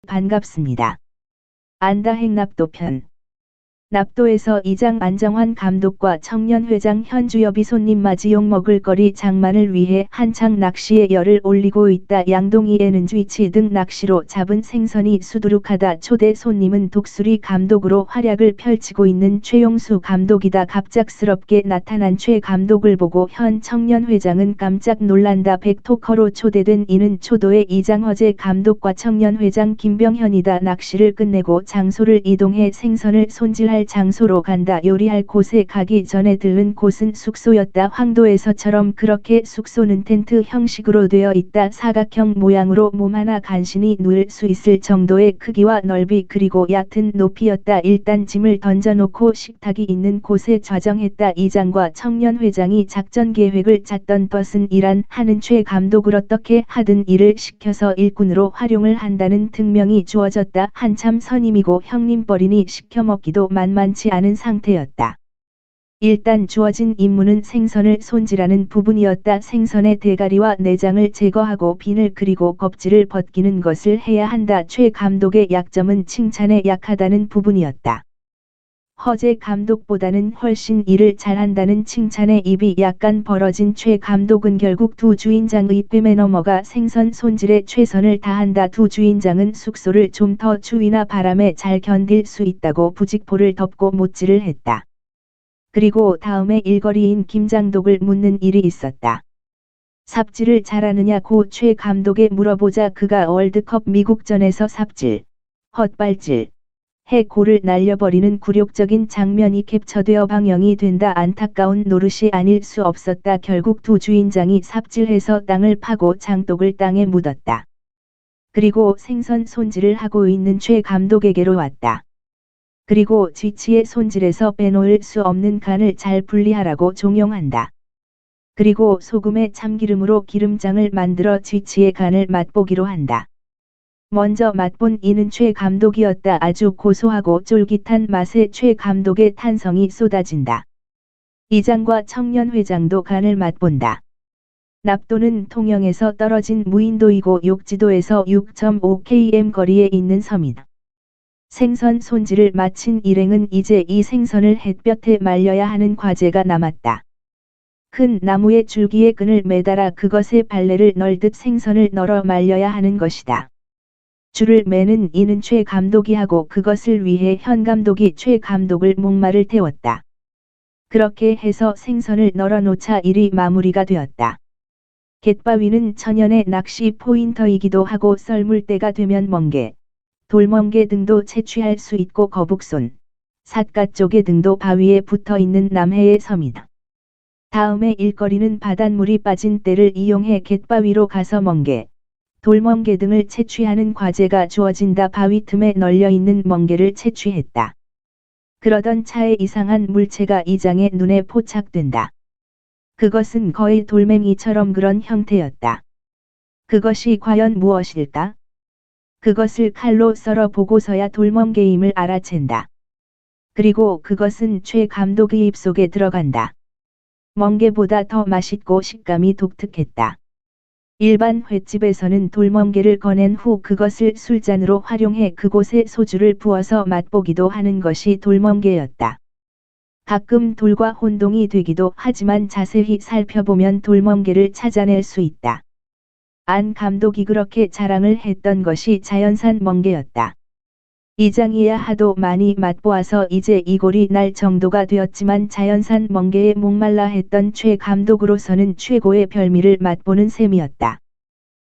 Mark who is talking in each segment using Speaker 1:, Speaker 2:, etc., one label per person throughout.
Speaker 1: 반갑습니다. 안다행 납도편. 납도에서 이장 안정환 감독과 청년회장 현주엽이 손님 맞이 욕먹을 거리 장만을 위해 한창 낚시에 열을 올리고 있다. 양동이에는 쥐치 등 낚시로 잡은 생선이 수두룩하다. 초대 손님은 독수리 감독으로 활약을 펼치고 있는 최용수 감독이다. 갑작스럽게 나타난 최 감독을 보고 현 청년회장은 깜짝 놀란다. 백토커로 초대된 이는 초도의 이장허재 감독과 청년회장 김병현이다. 낚시를 끝내고 장소를 이동해 생선을 손질할 장소로 간다. 요리할 곳에 가기 전에 들른 곳은 숙소였다. 황도에서처럼 그렇게 숙소는 텐트 형식으로 되어 있다. 사각형 모양으로 몸 하나 간신히 누울 수 있을 정도의 크기와 넓이 그리고 얕은 높이였다. 일단 짐을 던져놓고 식탁이 있는 곳에 좌정했다. 이장과 청년회장이 작전 계획을 짰던 것은 이란 하는 최 감독을 어떻게 하든 일을 시켜서 일꾼으로 활용을 한다는 특명이 주어졌다. 한참 선임이고 형님뻘이니 시켜먹기도 만만치 않은 상태였다. 일단 주어진 임무는 생선을 손질하는 부분이었다. 생선의 대가리와 내장을 제거하고 비늘 그리고 껍질을 벗기는 것을 해야 한다. 최 감독의 약점은 칭찬에 약하다는 부분이었다. 허재 감독보다는 훨씬 일을 잘한다는 칭찬에 입이 약간 벌어진 최 감독은 결국 두 주인장의 뺨에 넘어가 생선 손질에 최선을 다한다. 두 주인장은 숙소를 좀 더 추위나 바람에 잘 견딜 수 있다고 부직포를 덮고 못질을 했다. 그리고 다음에 일거리인 김장독을 묻는 일이 있었다. 삽질을 잘하느냐고 최 감독에 물어보자 그가 월드컵 미국전에서 삽질, 헛발질, 해 골을 날려버리는 굴욕적인 장면이 캡처되어 방영이 된다. 안타까운 노릇이 아닐 수 없었다. 결국 두 주인장이 삽질해서 땅을 파고 장독을 땅에 묻었다. 그리고 생선 손질을 하고 있는 최 감독에게로 왔다. 그리고 쥐치의 손질에서 빼놓을 수 없는 간을 잘 분리하라고 종용한다. 그리고 소금에 참기름으로 기름장을 만들어 쥐치의 간을 맛보기로 한다. 먼저 맛본 이는 최 감독이었다. 아주 고소하고 쫄깃한 맛에 최 감독의 탄성이 쏟아진다. 이장과 청년회장도 간을 맛본다. 납도는 통영에서 떨어진 무인도이고 욕지도에서 6.5km 거리에 있는 섬이다. 생선 손질을 마친 일행은 이제 이 생선을 햇볕에 말려야 하는 과제가 남았다. 큰 나무의 줄기에 끈을 매달아 그것에 발레를 널듯 생선을 널어 말려야 하는 것이다. 줄을 매는 이는 최 감독이 하고 그것을 위해 현 감독이 최 감독을 목마를 태웠다. 그렇게 해서 생선을 널어놓자 일이 마무리가 되었다. 갯바위는 천연의 낚시 포인터이기도 하고 썰물 때가 되면 멍게, 돌멍게 등도 채취할 수 있고 거북손, 삿갓조개 등도 바위에 붙어있는 남해의 섬이다. 다음에 일거리는 바닷물이 빠진 때를 이용해 갯바위로 가서 멍게, 돌멍게 등을 채취하는 과제가 주어진다. 바위 틈에 널려있는 멍게를 채취했다. 그러던 차에 이상한 물체가 이장의 눈에 포착된다. 그것은 거의 돌멩이처럼 그런 형태였다. 그것이 과연 무엇일까? 그것을 칼로 썰어 보고서야 돌멍게임을 알아챈다. 그리고 그것은 최 감독의 입속에 들어간다. 멍게보다 더 맛있고 식감이 독특했다. 일반 횟집에서는 돌멍게를 꺼낸 후 그것을 술잔으로 활용해 그곳에 소주를 부어서 맛보기도 하는 것이 돌멍게였다. 가끔 돌과 혼동이 되기도 하지만 자세히 살펴보면 돌멍게를 찾아낼 수 있다. 안 감독이 그렇게 자랑을 했던 것이 자연산 멍게였다. 이장이야 하도 많이 맛보아서 이제 이골이 날 정도가 되었지만 자연산 멍게에 목말라 했던 최 감독으로서는 최고의 별미를 맛보는 셈이었다.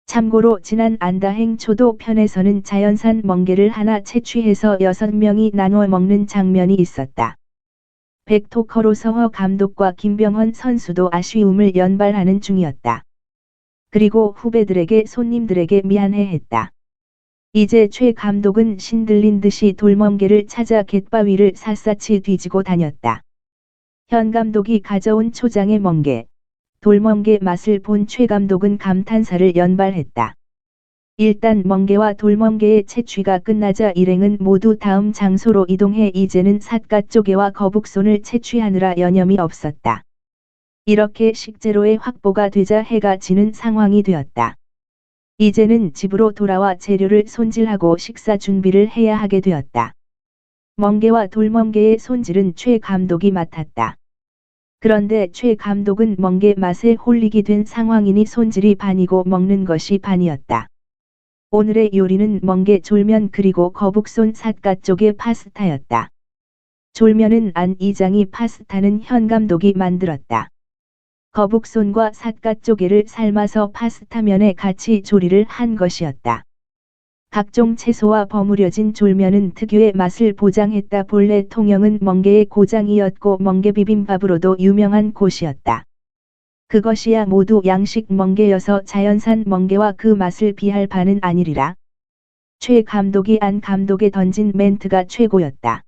Speaker 1: 참고로 지난 안다행 초도 편에서는 자연산 멍게를 하나 채취해서 6명이 나누어 먹는 장면이 있었다. 백토커로 서허 감독과 김병헌 선수도 아쉬움을 연발하는 중이었다. 그리고 후배들에게 손님들에게 미안해했다. 이제 최 감독은 신들린 듯이 돌멍게를 찾아 갯바위를 샅샅이 뒤지고 다녔다. 현 감독이 가져온 초장의 멍게, 돌멍게 맛을 본 최 감독은 감탄사를 연발했다. 일단 멍게와 돌멍게의 채취가 끝나자 일행은 모두 다음 장소로 이동해 이제는 삿갓조개와 거북손을 채취하느라 여념이 없었다. 이렇게 식재료의 확보가 되자 해가 지는 상황이 되었다. 이제는 집으로 돌아와 재료를 손질하고 식사 준비를 해야 하게 되었다. 멍게와 돌멍게의 손질은 최 감독이 맡았다. 그런데 최 감독은 멍게 맛에 홀리게 된 상황이니 손질이 반이고 먹는 것이 반이었다. 오늘의 요리는 멍게 졸면 그리고 거북손 삿갓 쪽의 파스타였다. 졸면은 안 이장이, 파스타는 현 감독이 만들었다. 거북손과 삿갓 조개를 삶아서 파스타면에 같이 조리를 한 것이었다. 각종 채소와 버무려진 졸면은 특유의 맛을 보장했다. 본래 통영은 멍게의 고장이었고 멍게 비빔밥으로도 유명한 곳이었다. 그것이야 모두 양식 멍게여서 자연산 멍게와 그 맛을 비할 바는 아니리라. 최 감독이 안 감독에 던진 멘트가 최고였다.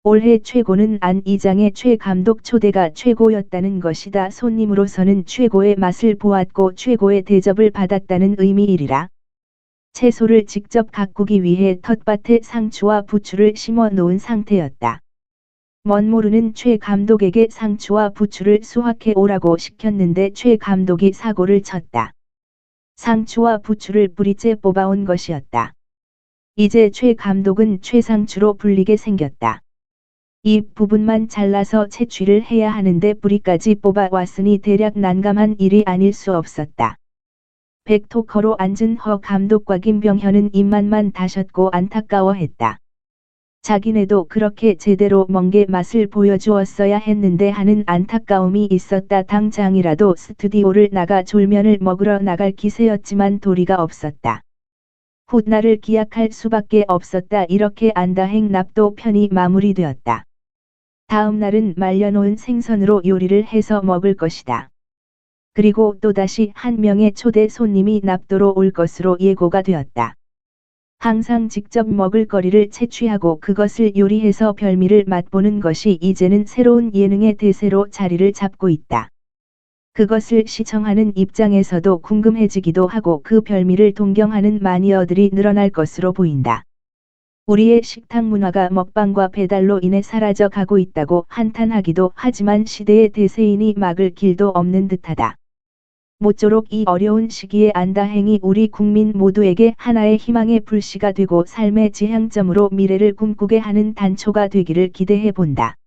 Speaker 1: 올해 최고는 안 이장의 최 감독 초대가 최고였다는 것이다. 손님으로서는 최고의 맛을 보았고 최고의 대접을 받았다는 의미이리라. 채소를 직접 가꾸기 위해 텃밭에 상추와 부추를 심어 놓은 상태였다. 멋모르는 최 감독에게 상추와 부추를 수확해 오라고 시켰는데 최 감독이 사고를 쳤다. 상추와 부추를 뿌리째 뽑아온 것이었다. 이제 최 감독은 최상추로 불리게 생겼다. 이 부분만 잘라서 채취를 해야 하는데 뿌리까지 뽑아왔으니 대략 난감한 일이 아닐 수 없었다. 백토커로 앉은 허 감독과 김병현은 입만만 다셨고 안타까워했다. 자기네도 그렇게 제대로 멍게 맛을 보여주었어야 했는데 하는 안타까움이 있었다. 당장이라도 스튜디오를 나가 졸면을 먹으러 나갈 기세였지만 도리가 없었다. 훗날을 기약할 수밖에 없었다. 이렇게 안다행 납도 편이 마무리되었다. 다음 날은 말려놓은 생선으로 요리를 해서 먹을 것이다. 그리고 또다시 한 명의 초대 손님이 납도로 올 것으로 예고가 되었다. 항상 직접 먹을 거리를 채취하고 그것을 요리해서 별미를 맛보는 것이 이제는 새로운 예능의 대세로 자리를 잡고 있다. 그것을 시청하는 입장에서도 궁금해지기도 하고 그 별미를 동경하는 마니어들이 늘어날 것으로 보인다. 우리의 식탁 문화가 먹방과 배달로 인해 사라져 가고 있다고 한탄하기도 하지만 시대의 대세이니 막을 길도 없는 듯하다. 모쪼록 이 어려운 시기에 안다행이 우리 국민 모두에게 하나의 희망의 불씨가 되고 삶의 지향점으로 미래를 꿈꾸게 하는 단초가 되기를 기대해 본다.